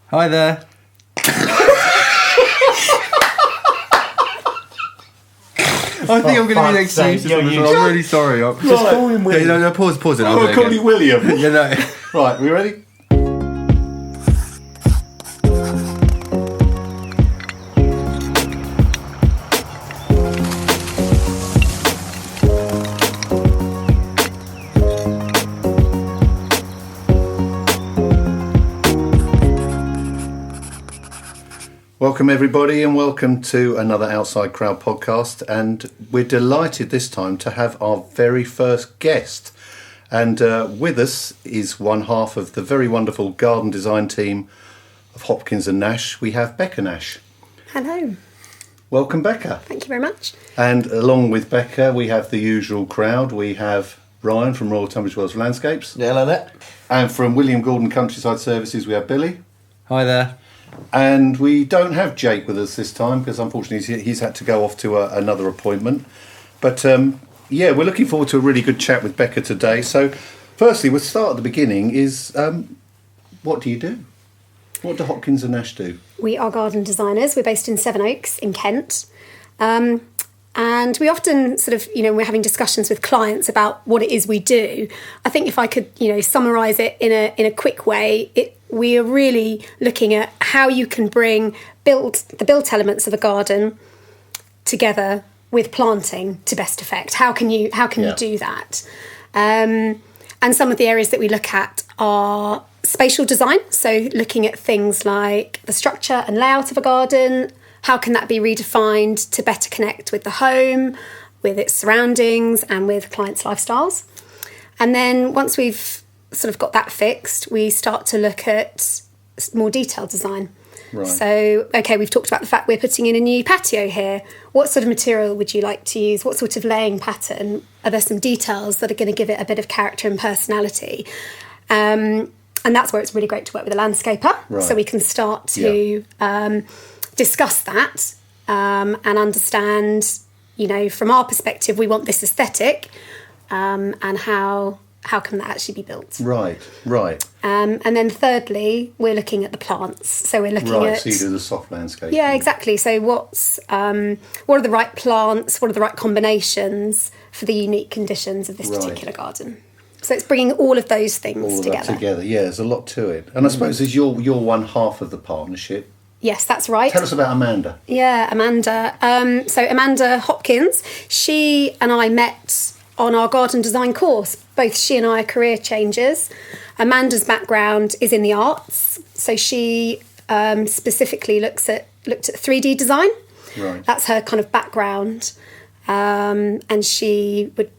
Hi there. I think I'm going to be next to you. I'm really sorry. Just call him William. No, pause it. I'll call you William. You know. Right, we ready? Welcome everybody and welcome to another Outside Crowd podcast, and we're delighted this time to have our very first guest, and with us is one half of the very wonderful garden design team of Hopkins and Nash. We have Becca Nash. Hello. Welcome, Becca. Thank you very much. And along with Becca we have the usual crowd. We have Ryan from Royal Tunbridge Wells Landscapes. Yeah, hello there. And from William Gordon Countryside Services we have Billy. Hi there. And we don't have Jake with us this time because unfortunately he's had to go off to another appointment. But yeah, we're looking forward to a really good chat with Becca today. So firstly, we'll start at the beginning is what do you do? What do Hopkins and Nash do? We are garden designers. We're based in Sevenoaks in Kent. And we often sort of, we're having discussions with clients about what it is we do. I think if I could, summarise it in a quick way, we are really looking at how you can bring the built elements of a garden together with planting to best effect. How can you do that? And some of the areas that we look at are spatial design, so looking at things like the structure and layout of a garden. How can that be redefined to better connect with the home, with its surroundings and with clients' lifestyles? And then once we've sort of got that fixed, we start to look at more detailed design. Right. So, okay, we've talked about the fact we're putting in a new patio here. What sort of material would you like to use? What sort of laying pattern? Are there some details that are going to give it a bit of character and personality? And that's where it's really great to work with a landscaper. Right. So we can start to discuss that and understand, from our perspective, we want this aesthetic and how can that actually be built? Right. And then thirdly, we're looking at the plants. So we're looking at... So you do the soft landscape. Yeah, exactly. So what are the right plants? What are the right combinations for the unique conditions of this particular garden? So it's bringing all of those things together. Yeah, there's a lot to it. And I suppose as you're one half of the partnership. Yes, that's right. Tell us about Amanda. Yeah, Amanda. So Amanda Hopkins, she and I met on our garden design course. Both she and I are career changers. Amanda's background is in the arts, so she specifically looked at 3D design. Right. That's her kind of background, and she would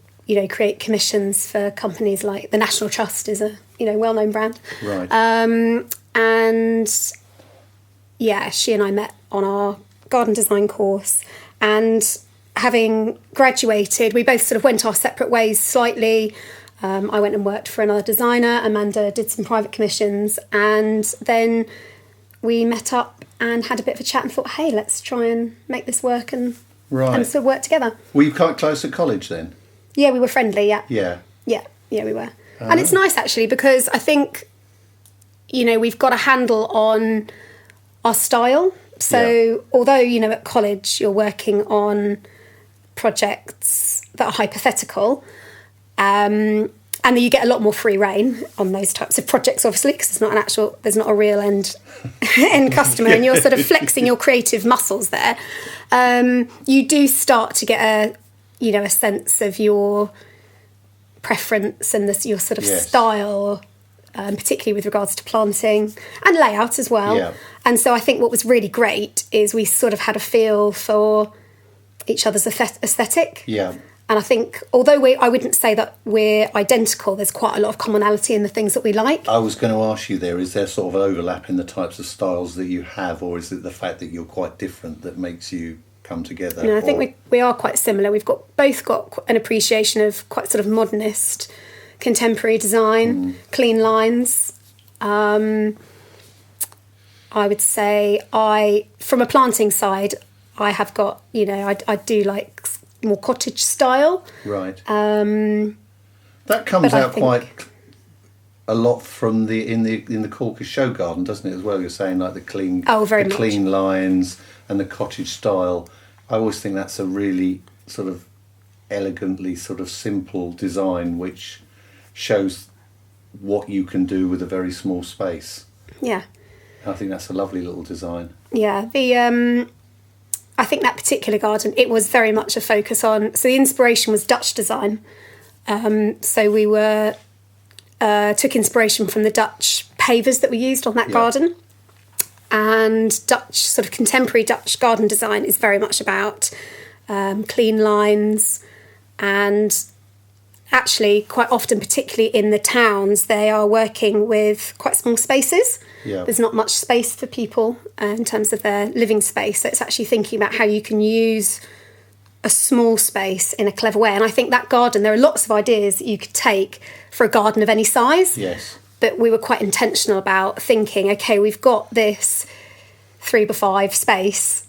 create commissions for companies like the National Trust is a well-known brand. Right. And yeah, she and I met on our garden design course, and having graduated, we both sort of went our separate ways slightly. I went and worked for another designer. Amanda did some private commissions, and then we met up and had a bit of a chat and thought, hey, let's try and make this work and sort of work together. Were you quite close at college then? Yeah, we were friendly, yeah. Yeah, we were. And it's nice actually because I think, we've got a handle on our style. So although, at college you're working on projects that are hypothetical, and then you get a lot more free rein on those types of projects, obviously, because there's not a real end customer, and you're sort of flexing your creative muscles there. You do start to get a sense of your preference and your sort of style, particularly with regards to planting and layout as well. Yeah. And so I think what was really great is we sort of had a feel for each other's aesthetic. Yeah. And I think, although I wouldn't say that we're identical, there's quite a lot of commonality in the things that we like. I was going to ask you there, is there sort of overlap in the types of styles that you have, or is it the fact that you're quite different that makes you come together? I think we are quite similar. We've both got an appreciation of quite sort of modernist, contemporary design, clean lines. I would say from a planting side, I have got, I do like more cottage style. Right. That comes out quite a lot from in the Caucus show garden, doesn't it, as well? You're saying like the clean, very much. clean lines and the cottage style. I always think that's a really sort of elegantly sort of simple design, which shows what you can do with a very small space. Yeah. I think that's a lovely little design. Yeah, I think that particular garden, it was very much a focus on. So the inspiration was Dutch design. So we took inspiration from the Dutch pavers that we used on that garden. And Dutch, sort of contemporary Dutch garden design is very much about clean lines, and actually quite often, particularly in the towns, they are working with quite small spaces. Yeah. There's not much space for people in terms of their living space. So it's actually thinking about how you can use a small space in a clever way. And I think that garden, there are lots of ideas that you could take for a garden of any size. Yes. But we were quite intentional about thinking, okay, we've got this 3x5 space,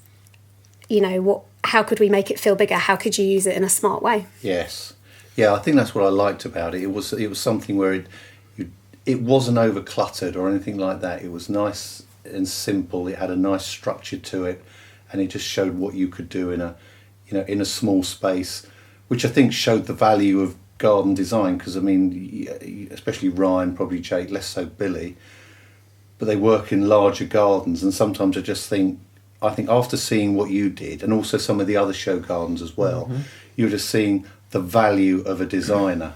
how could we make it feel bigger? How could you use it in a smart way? Yes. Yeah, I think that's what I liked about it. It was something where it wasn't over cluttered or anything like that. It was nice and simple. It had a nice structure to it, and it just showed what you could do in a small space, which I think showed the value of garden design. Because I mean, especially Ryan, probably Jake, less so Billy, but they work in larger gardens, and sometimes I think after seeing what you did, and also some of the other show gardens as well, you're just seeing the value of a designer.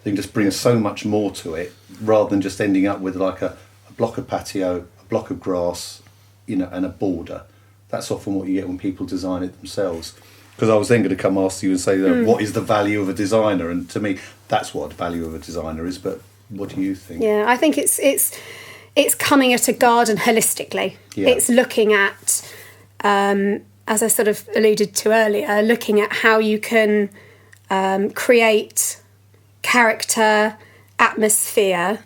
They can just bring so much more to it, rather than just ending up with like a block of patio, a block of grass, and a border. That's often what you get when people design it themselves. Because I was then going to come ask you and say, what is the value of a designer? And to me, that's what the value of a designer is. But what do you think? Yeah, I think it's coming at a garden holistically. Yeah. It's looking at, as I sort of alluded to earlier, looking at how you can create character, atmosphere,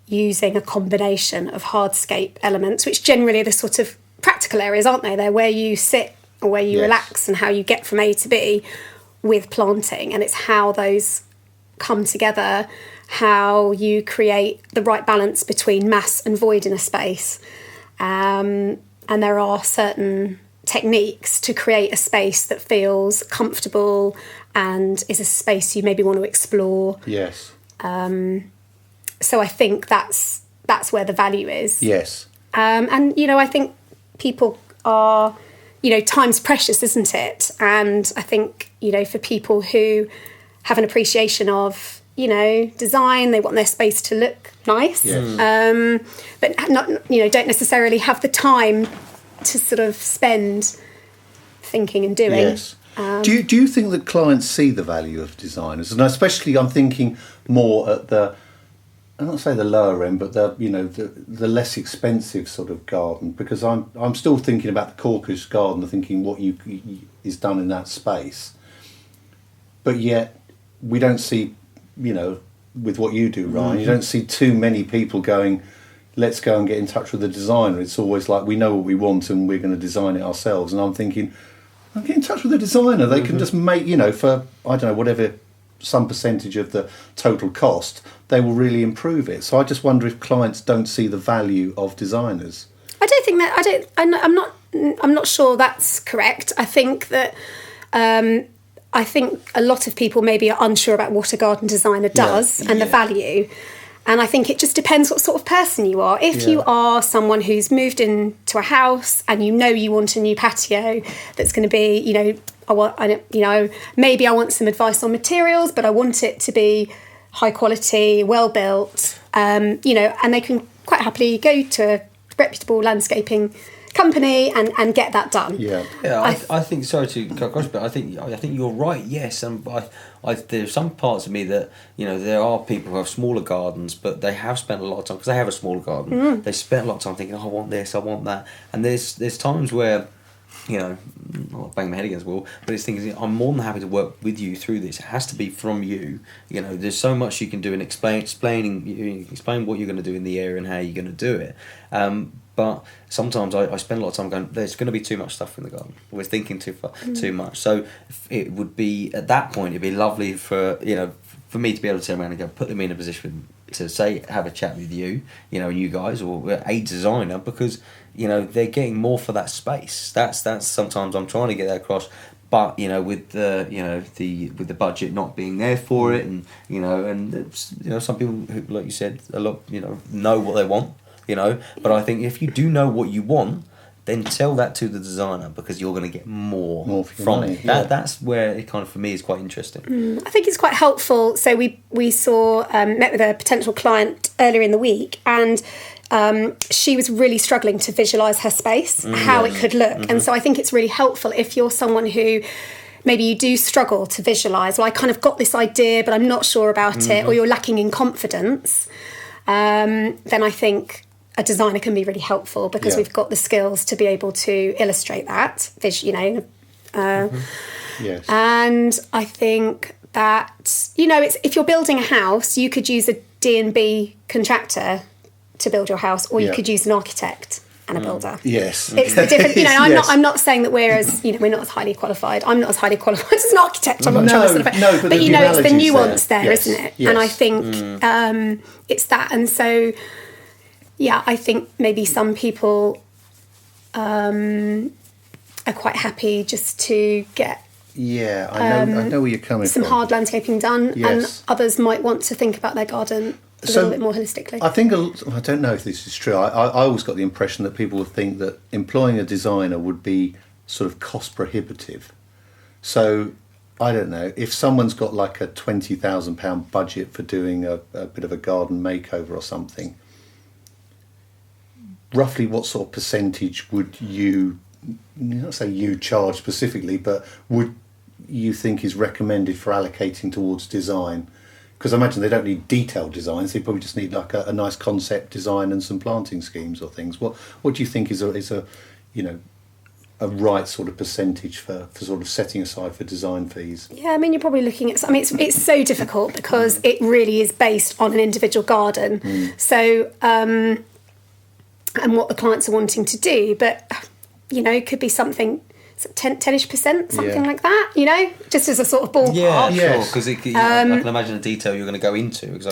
using a combination of hardscape elements, which generally are the sort of practical areas, aren't they? They're where you sit or where you relax, and how you get from A to B with planting. And it's how those come together, how you create the right balance between mass and void in a space. And there are certain techniques to create a space that feels comfortable and is a space you maybe want to explore. Yes. So I think that's where the value is. Yes. And, I think people are, time's precious, isn't it? And I think, for people who have an appreciation of, design, they want their space to look nice, but not, don't necessarily have the time to sort of spend thinking and doing. Yes. Do you think that clients see the value of designers? And especially I'm thinking more at I'm not say the lower end, but the less expensive sort of garden, because I'm still thinking about the Caucus garden, thinking what is done in that space. But yet we don't see, with what you do, Ryan, you don't see too many people going, let's go and get in touch with the designer. It's always like, we know what we want and we're going to design it ourselves. And I'm thinking, I'll get in touch with the designer. They can just make, for, I don't know, whatever, some percentage of the total cost, they will really improve it. So I just wonder if clients don't see the value of designers. I don't think that, I'm not sure that's correct. I think that, I think a lot of people maybe are unsure about what a garden designer does and the value. And I think it just depends what sort of person you are. If you are someone who's moved into a house and you want a new patio that's going to be, maybe I want some advice on materials, but I want it to be high quality, well built, and they can quite happily go to a reputable landscaping company and get that done. I think, sorry to cut across, but I think you're right. Yes, and there's some parts of me that there are people who have smaller gardens, but they have spent a lot of time, because they have a smaller garden. They spent a lot of time thinking, I want this, I want that, and there's times where not bang my head against the wall, but it's things, I'm more than happy to work with you through this. It has to be from you. There's so much you can do in explain what you're going to do in the area and how you're going to do it. But sometimes I spend a lot of time going, there's going to be too much stuff in the garden. We're thinking too much. So it would be, at that point, it'd be lovely for, for me to be able to turn around and go put them in a position to say have a chat with you, you know, and you guys or a designer, because you know they're getting more for that space. That's sometimes I'm trying to get that across. But you know, with the with the budget not being there for it, and you know, some people who, like you said, a lot know what they want, you know. But I think if you do know what you want, then tell that to the designer, because you're going to get more from it. Yeah. That's where it kind of for me is quite interesting. I think it's quite helpful. So we saw met with a potential client earlier in the week, and she was really struggling to visualise her space, how it could look. And so I think it's really helpful if you're someone who maybe you do struggle to visualise, well, I kind of got this idea, but I'm not sure about it, or you're lacking in confidence, then I think a designer can be really helpful, because we've got the skills to be able to illustrate that, Yes. And I think that, it's, if you're building a house, you could use a D&B contractor to build your house, or you could use an architect and a builder. Yes. It's the different, I'm not saying that we're not as highly qualified. I'm not as highly qualified as an architect. I'm not trying to sort of, but it's the nuance there, yes. isn't it? Yes. And I think it's that. And so, I think maybe some people are quite happy just to get I know where you're coming some from. hard landscaping done, Yes. and others might want to think about their garden a little bit more holistically. I think, I don't know if this is true, I always got the impression that people would think that employing a designer would be sort of cost prohibitive. So, I don't know, if someone's got like a £20,000 budget for doing a bit of a garden makeover or something, roughly what sort of percentage would you, not say you charge specifically, but would you think is recommended for allocating towards design? Because I imagine they don't need detailed designs; they probably just need like a nice concept design and some planting schemes or things. What do you think is a right sort of percentage for sort of setting aside for design fees? Yeah, I mean, you're probably looking at. I mean, it's so difficult because it really is based on an individual garden. So, and what the clients are wanting to do, but it could be something. 10-ish%, something like that, just as a sort of ballpark. Yeah, sure, because I can imagine the detail you're going to go into, because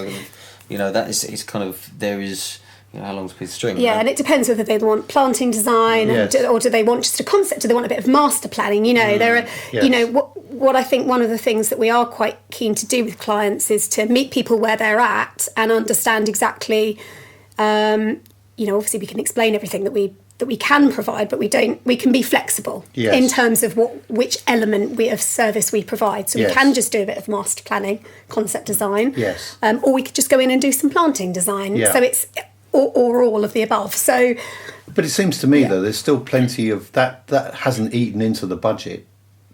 that is, it's kind of, there is, how long's a piece of string? Yeah, and it depends whether they want planting design, or do they want just a concept, do they want a bit of master planning, there are, what I think one of the things that we are quite keen to do with clients is to meet people where they're at and understand exactly, obviously we can explain everything that we can provide, but we can be flexible in terms of which element of service we provide. So we can just do a bit of master planning, concept design, or we could just go in and do some planting design. So it's or all of the above. So, but it seems to me though there's still plenty of that hasn't eaten into the budget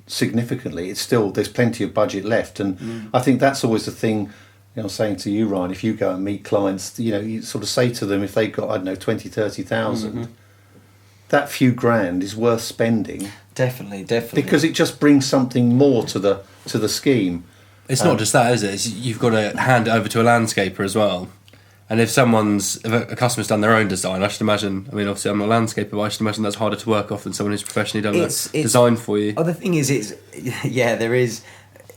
significantly. There's plenty of budget left, and I think that's always the thing. I was saying to you, Ryan, if you go and meet clients, you sort of say to them, if they've got 20,000-30,000. That few grand is worth spending. Definitely. Because it just brings something more to the scheme. It's not just that, is it? You've got to hand it over to a landscaper as well. And if a customer's done their own design, I should imagine, obviously I'm not a landscaper, but I should imagine that's harder to work off than someone who's professionally done the design for you. Oh, the thing is,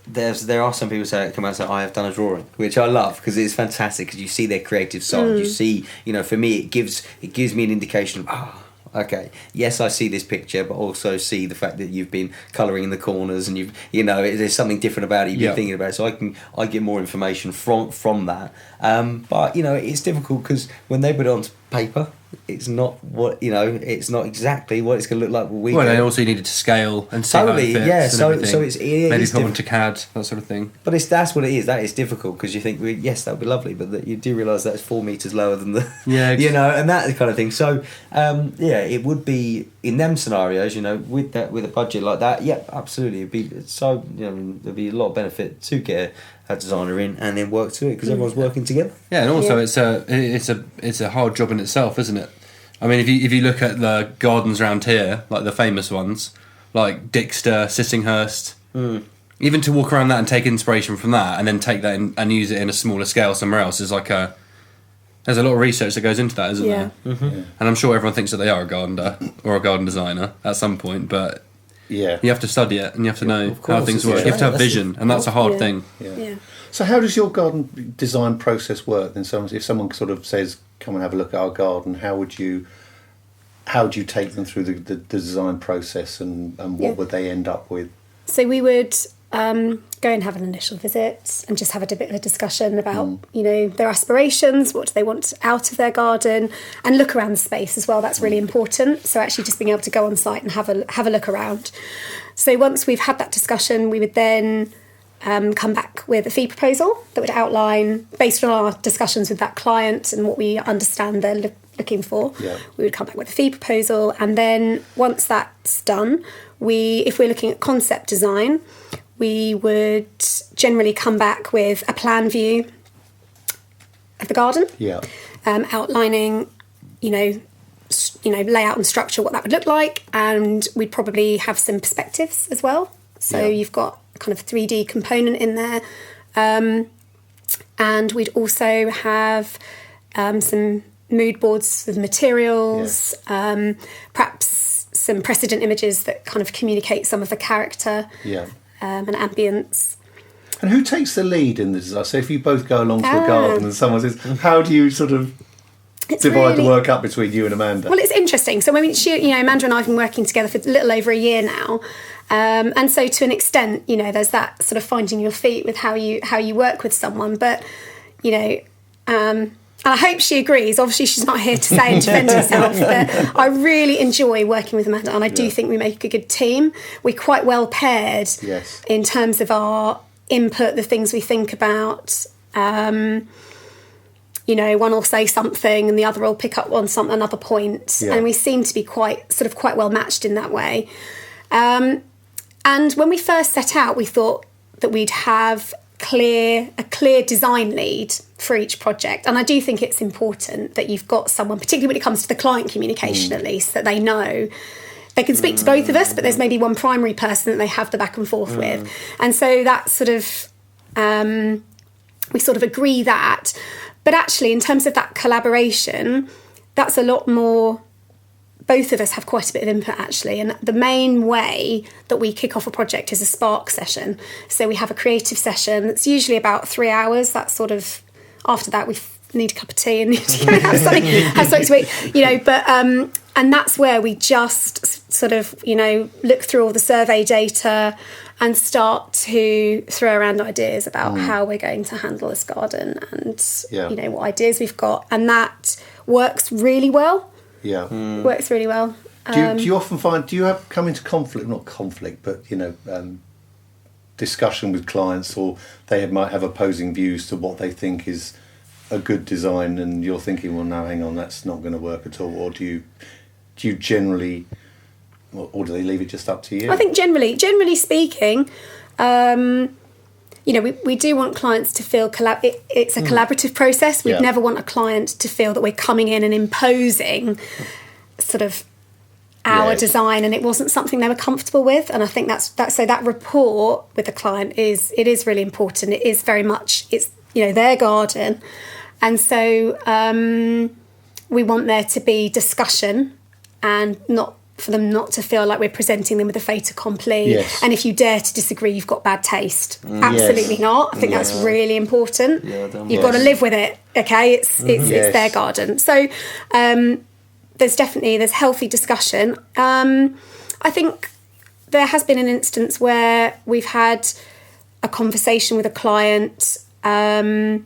there are some people who come out and say, I have done a drawing, which I love, because it's fantastic, because you see their creative side. You see, for me, it gives me an indication of, okay, yes, I see this picture, but also see the fact that you've been colouring in the corners, and there's something different about it. You've been thinking about it, so I get more information from that. But it's difficult because when they put it onto paper, it's not it's not exactly what it's going to look like. Well, they also needed to scale and see how it fits. So it's maybe put onto CAD, that sort of thing. But that's what it is. That is difficult because you think, yes, that would be lovely, but that you do realise that's 4 metres lower than the and that kind of thing. So it would be in them scenarios, with a budget like that. Yeah, absolutely, it'd be so. There'd be a lot of benefit to get a designer in and then work to it because everyone's working together. Yeah, and also it's a hard job in itself, isn't it? I mean, if you look at the gardens around here, like the famous ones, like Dixter, Sissinghurst, even to walk around that and take inspiration from that and then take that and use it in a smaller scale somewhere else is like there's a lot of research that goes into that, isn't there? Mm-hmm. Yeah. And I'm sure everyone thinks that they are a gardener or a garden designer at some point, but Yeah. You have to study it, and you have to know Of course, how things it's a work. You have to have trade. vision, and that's a hard Yeah. thing. Yeah. So how does your garden design process work? Then, if someone sort of says, "Come and have a look at our garden," how would you take them through the design process, and what Yeah. would they end up with? So we would go and have an initial visit and just have a bit of a discussion about, their aspirations, what do they want out of their garden, and look around the space as well. That's really important. So actually just being able to go on site and have a look around. So once we've had that discussion, we would then come back with a fee proposal that would outline, based on our discussions with that client and what we understand they're looking for. Yeah. We would come back with a fee proposal, and then once that's done, if we're looking at concept design, we would generally come back with a plan view of the garden, Yeah. outlining, layout and structure, what that would look like, and we'd probably have some perspectives as well. So Yeah. you've got a kind of 3D component in there, and we'd also have some mood boards with materials, perhaps some precedent images that kind of communicate some of the character. Yeah. And ambience. And who takes the lead in the design? So if you both go along to a garden and someone says, how do you sort of divide the work up between you and Amanda? Well, it's interesting. So Amanda and I have been working together for a little over a year now, and so to an extent, there's that sort of finding your feet with how you work with someone. But and I hope she agrees. Obviously, she's not here to say and defend herself, but I really enjoy working with Amanda, and I do think we make a good team. We're quite well paired in terms of our input, the things we think about. One will say something and the other will pick up on another point, and we seem to be quite well matched in that way. And when we first set out, we thought that we'd have a clear design lead for each project, and I do think it's important that you've got someone, particularly when it comes to the client communication, at least, that they know they can speak to both of us, but there's maybe one primary person that they have the back and forth with, and so that sort of we sort of agree that. But actually, in terms of that collaboration, that's a lot more. Both of us have quite a bit of input, actually, and the main way that we kick off a project is a spark session. So we have a creative session that's usually about 3 hours. That's sort of, after that, we need a cup of tea and need to have something to eat, But and that's where we just sort of look through all the survey data and start to throw around ideas about how we're going to handle this garden and what ideas we've got, and that works really well. Yeah. Works really well. Do you often find, come into conflict, not conflict, but, discussion with clients, or they might have opposing views to what they think is a good design, and you're thinking, well, no, hang on, that's not going to work at all? Or do you generally, or do they leave it just up to you? I think generally speaking, we do want clients to feel it's a collaborative process. We'd never want a client to feel that we're coming in and imposing sort of our design, and it wasn't something they were comfortable with. And I think so that rapport with the client is really important. It is very much, it's their garden, and so we want there to be discussion, and for them not to feel like we're presenting them with a fait accompli. Yes. And if you dare to disagree, you've got bad taste. Absolutely not. I think that's really important. You've got to live with it. Okay, it's their garden. So there's healthy discussion. I think there has been an instance where we've had a conversation with a client, and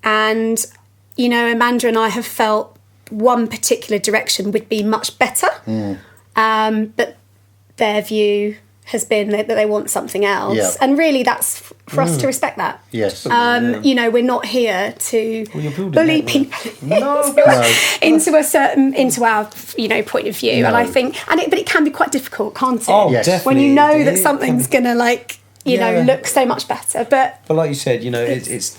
Amanda and I have felt one particular direction would be much better, but their view has been that they want something else, and really that's for us to respect that. Yes. We're not here to bully people into our point of view, and I think but it can be quite difficult, can't it? Oh, yes. Definitely. When you know that something's going to look so much better, but like you said, it's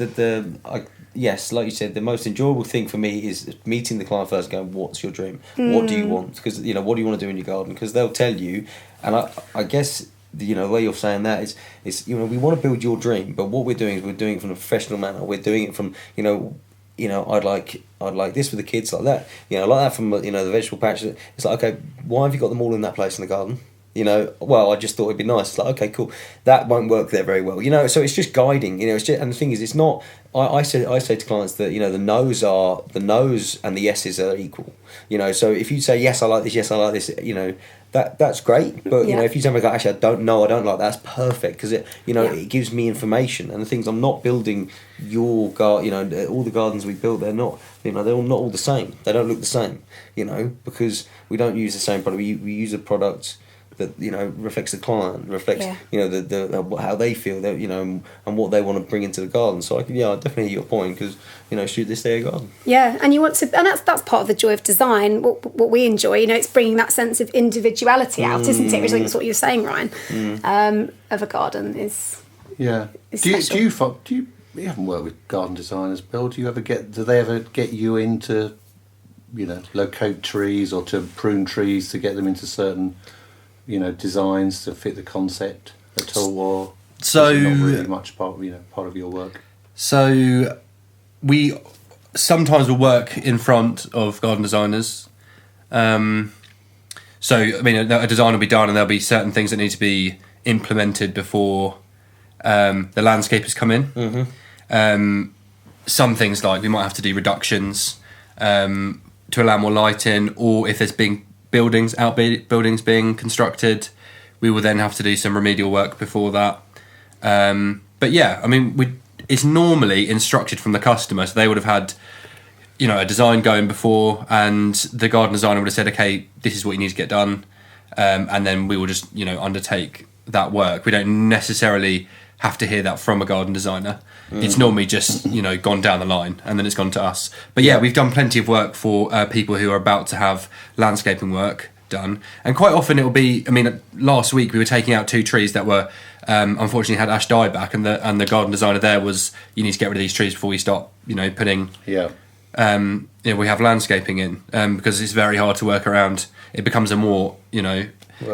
yes, like you said, the most enjoyable thing for me is meeting the client first, going, what's your dream? What do you want? Because, what do you want to do in your garden? Because they'll tell you, and I guess, the way you're saying that is we want to build your dream, but what we're doing is we're doing it from a professional manner. We're doing it from, I'd like this for the kids, like that. Like that from, the vegetable patch. It's like, okay, why have you got them all in that place in the garden? well, I just thought it'd be nice. It's like, okay, cool. That won't work there very well, so it's just guiding, it's just, and the thing is, it's not, I say to clients that, the no's and the yeses are equal, so if you say, yes, I like this, that's great, but if you tell me, actually, I don't like that, that's perfect, because it gives me information. And the things, I'm not building your garden, all the gardens we build, they're not, they're not all the same, they don't look the same, because we don't use the same product, we use a product that reflects the client, reflects the how they feel, that and what they want to bring into the garden. So I definitely hear your point, because shoot this there garden. Yeah, and you want to, and that's part of the joy of design. What we enjoy, it's bringing that sense of individuality out, isn't it? Which I think is what you're saying, Ryan. Of a garden is. Yeah. Is do special. you haven't worked with garden designers, Bill? Do they ever get you into, locate trees or to prune trees to get them into certain, designs to fit the concept at all, or so is it not really much part of your work? So we sometimes will work in front of garden designers. So a design will be done, and there'll be certain things that need to be implemented before the landscapers come in. Mm-hmm. Some things, like we might have to do reductions to allow more light in, or if there's buildings being constructed, we will then have to do some remedial work before that. But it's normally instructed from the customer, so they would have had a design going before, and the garden designer would have said, okay, this is what you need to get done, and then we will just undertake that work. We don't necessarily have to hear that from a garden designer. It's normally just gone down the line, and then it's gone to us. But we've done plenty of work for people who are about to have landscaping work done, and quite often it will be, last week we were taking out 2 trees that were unfortunately had ash dieback, and the garden designer there was, you need to get rid of these trees before we start putting we have landscaping in, because it's very hard to work around. It becomes a more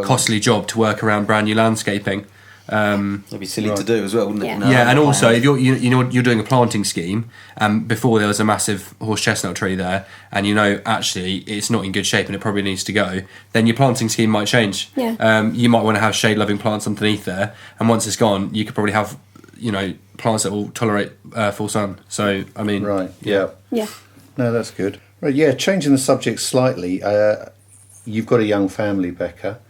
costly job to work around brand new landscaping. It'd be silly to do as well, wouldn't it? Yeah. And also if you're doing a planting scheme, and before there was a massive horse chestnut tree there, and actually it's not in good shape and it probably needs to go, then your planting scheme might change. You might want to have shade loving plants underneath there, and once it's gone, you could probably have plants that will tolerate full sun. So right, yeah. No, that's good. Right, yeah. Changing the subject slightly, you've got a young family, Becca.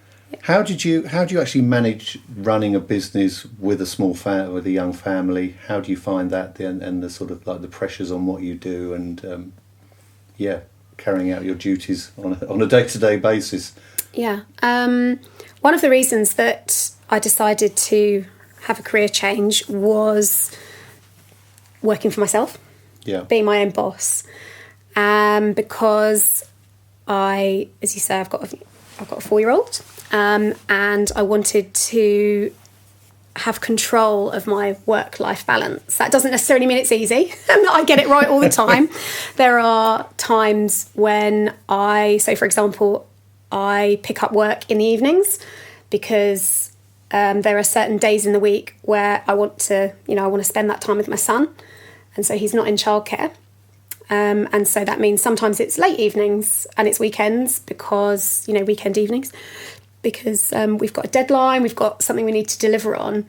How do you actually manage running a business with with a young family? How do you find that, and the sort of like the pressures on what you do, and carrying out your duties on a day-to-day basis? Yeah. One of the reasons that I decided to have a career change was working for myself, being my own boss, because as you say, I've got a 4-year-old. And I wanted to have control of my work-life balance. That doesn't necessarily mean it's easy and that I get it right all the time. There are times when for example, I pick up work in the evenings, because there are certain days in the week where I want to spend that time with my son, and so he's not in childcare. And so that means sometimes it's late evenings and it's weekends, because weekend evenings, because we've got a deadline, we've got something we need to deliver on,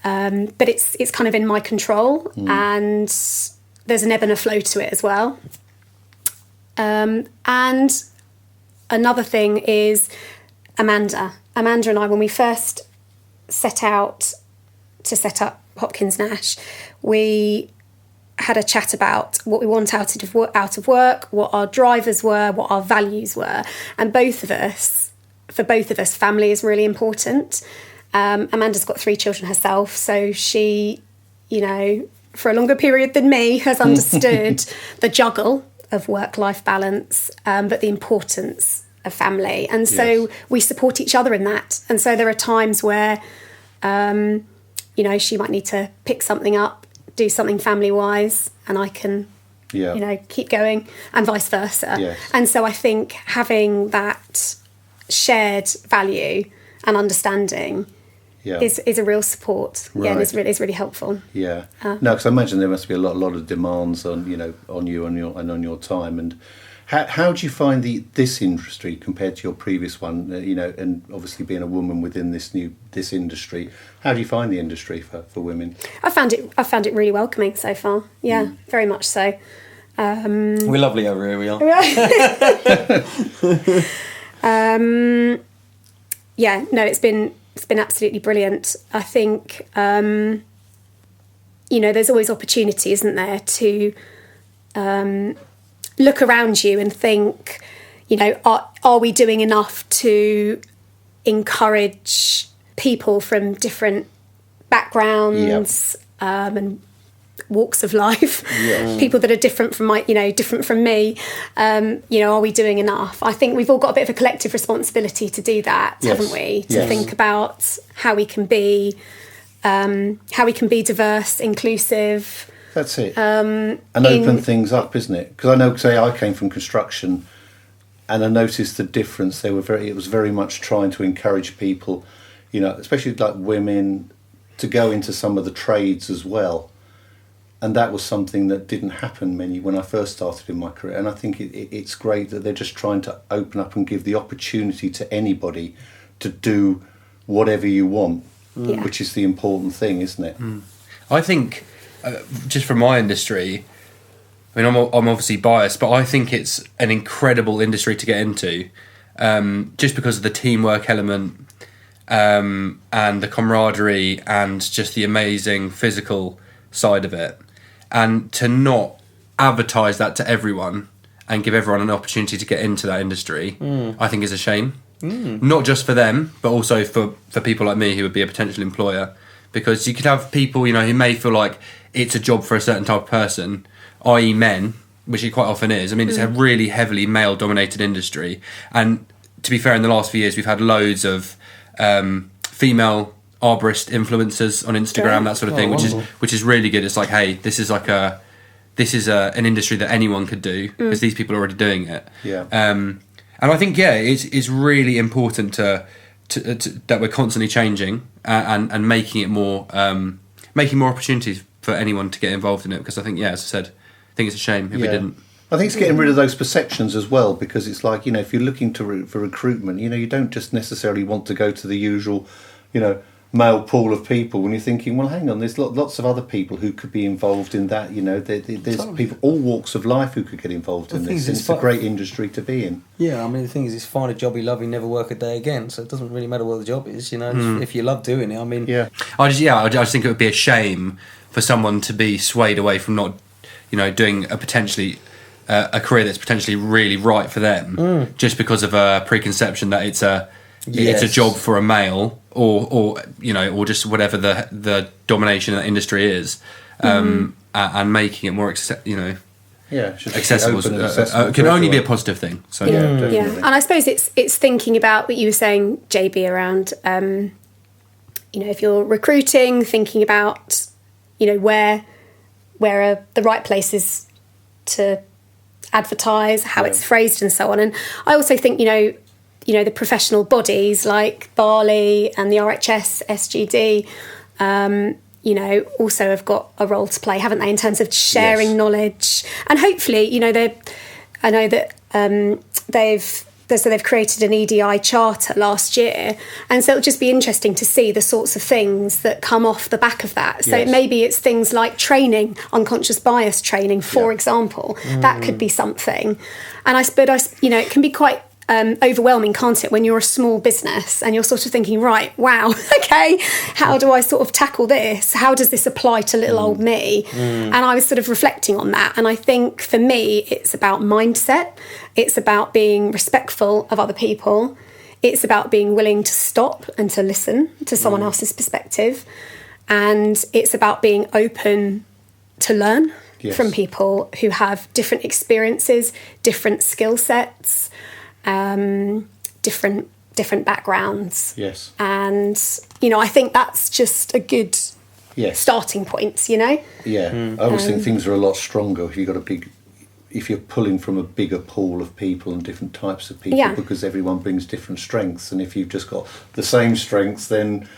but it's kind of in my control, and there's an ebb and a flow to it as well. And another thing is Amanda and I, when we first set out to set up Hopkins Nash, we had a chat about what we want out of work, what our drivers were, what our values were, and for both of us, family is really important. Amanda's got 3 children herself, so she, for a longer period than me, has understood the juggle of work-life balance, but the importance of family, and so we support each other in that. And so there are times where, she might need to pick something up, do something family-wise, and I can, keep going, and vice versa. Yes. And so I think having that shared value and understanding is a real support. Right. And is really helpful. Yeah. No, because I imagine there must be a lot of demands on on you and on your time. And How do you find this industry compared to your previous one? And obviously being a woman within this industry, how do you find the industry for women? I found it really welcoming so far. Yeah, very much so. We're lovely over here. We are. Yeah, no, it's been absolutely brilliant. I think there's always opportunity, isn't there, to look around you and think, are we doing enough to encourage people from different backgrounds and walks of life, people that are different from different from me. Are we doing enough? I think we've all got a bit of a collective responsibility to do that, haven't we? To think about how we can be diverse, inclusive. That's it. And open things up, isn't it? Because I know, say, I came from construction, and I noticed the difference. It was very much trying to encourage people, especially like women, to go into some of the trades as well. And that was something that didn't happen when I first started in my career. And I think it's great that they're just trying to open up and give the opportunity to anybody to do whatever you want, which is the important thing, isn't it? I think, just from my industry, I mean, I'm obviously biased, but I think it's an incredible industry to get into, just because of the teamwork element and the camaraderie and just the amazing physical side of it. And to not advertise that to everyone and give everyone an opportunity to get into that industry, I think is a shame. Not just for them, but also for people like me who would be a potential employer. Because you could have people, who may feel like it's a job for a certain type of person, i.e. men, which it quite often is. I mean, it's a really heavily male-dominated industry. And to be fair, in the last few years, we've had loads of female arborist influencers on Instagram, that sort of thing, which is really good. It's like, hey, this is an industry that anyone could do because these people are already doing it. And I think it's really important to that we're constantly changing and making it more making more opportunities for anyone to get involved in it, because I think, as I said, I think it's a shame if we didn't. I think it's getting rid of those perceptions as well, because it's like, if you're looking for recruitment, you don't just necessarily want to go to the usual, male pool of people when you're thinking, well, hang on, there's lots of other people who could be involved in that. There's people, all walks of life, who could get involved in this. It's a great industry to be in. Yeah, I mean, the thing is, find a job you love, you never work a day again. So it doesn't really matter what the job is, if you love doing it. I mean, I just think it would be a shame for someone to be swayed away from not, doing a potentially a career that's potentially really right for them, just because of a preconception that it's a job for a male, or just whatever the domination of the industry is, and making it more accessible. Can only be a positive thing. So and I suppose it's thinking about what you were saying, JB, around if you're recruiting, thinking about where are the right places to advertise, how it's phrased, and so on. And I also think the professional bodies like Barley and the RHS, SGD, also have got a role to play, haven't they, in terms of sharing knowledge. And hopefully, I know that they've created an EDI charter last year, and so it'll just be interesting to see the sorts of things that come off the back of that. So maybe it's things like training, unconscious bias training, for example. That could be something. And it can be quite overwhelming, can't it, when you're a small business and you're sort of thinking, right, wow, okay, how do I sort of tackle this? How does this apply to little old me? And I was sort of reflecting on that. And I think for me, it's about mindset. It's about being respectful of other people. It's about being willing to stop and to listen to someone else's perspective. And it's about being open to learn from people who have different experiences, different skill sets, different backgrounds. Yes. And I think that's just a good starting point. I always think things are a lot stronger if you're pulling from a bigger pool of people and different types of people, because everyone brings different strengths. And if you've just got the same strengths, then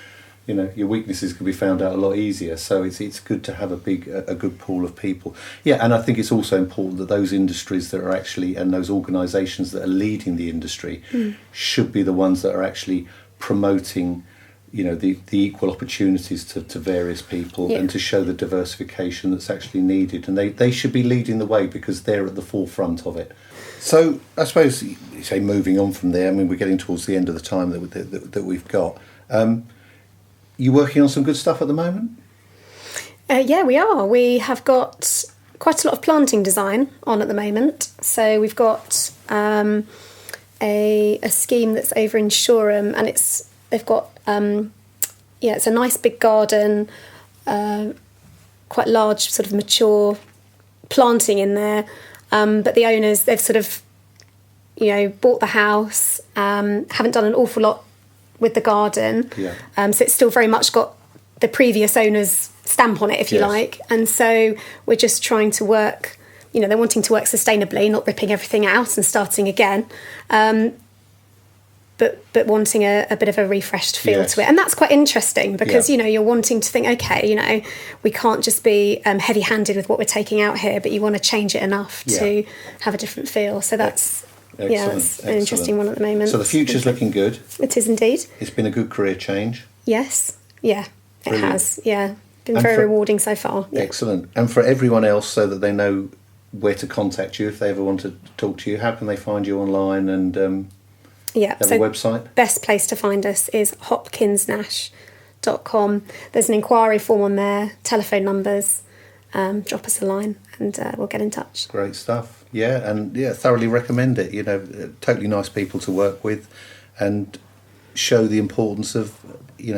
your weaknesses can be found out a lot easier. So it's good to have a good pool of people. Yeah, and I think it's also important that those industries that are actually, and those organisations that are leading the industry should be the ones that are actually promoting, the equal opportunities to various people and to show the diversification that's actually needed. And they should be leading the way because they're at the forefront of it. So I suppose, you say moving on from there, I mean, we're getting towards the end of the time that we've got. You working on some good stuff at the moment? Yeah, we are. We have got quite a lot of planting design on at the moment. So we've got a scheme that's over in Shoreham, and they've got it's a nice big garden, quite large sort of mature planting in there. But the owners, they've sort of bought the house, haven't done an awful lot with the garden. Yeah. So it's still very much got the previous owner's stamp on it, if you like. And so we're just trying to work, they're wanting to work sustainably, not ripping everything out and starting again. But wanting a bit of a refreshed feel to it. And that's quite interesting because, you're wanting to think, okay, we can't just be heavy-handed with what we're taking out here, but you want to change it enough to have a different feel. So that's... that's an interesting one at the moment. So the future's looking good. It is indeed. It's been a good career change. Yes. Yeah, Brilliant. It has. Yeah. Been very rewarding so far. Yeah. Excellent. And for everyone else, so that they know where to contact you if they ever want to talk to you, how can they find you online and have a website? Best place to find us is hopkinsnash.com. There's an inquiry form on there, telephone numbers. Drop us a line and we'll get in touch. Great stuff. Yeah, and thoroughly recommend it. Totally nice people to work with, and show the importance of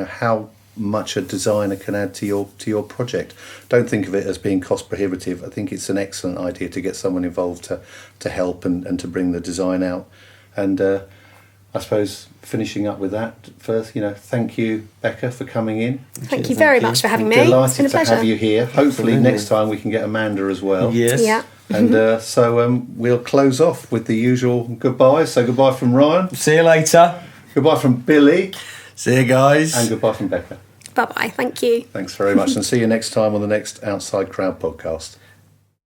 how much a designer can add to your project. Don't think of it as being cost prohibitive. I think it's an excellent idea to get someone involved to help and to bring the design out. And I suppose finishing up with that first, thank you, Becca, for coming in. Thank you very much for having me. Delighted it's been a pleasure. to have you here. Hopefully next time we can get Amanda as well. Yes. Yeah. And so we'll close off with the usual goodbyes. So goodbye from Ryan. See you later. Goodbye from Billy. See you guys. And goodbye from Becca. Bye-bye. Thank you. Thanks very much. And see you next time on the next Outside Crowd podcast.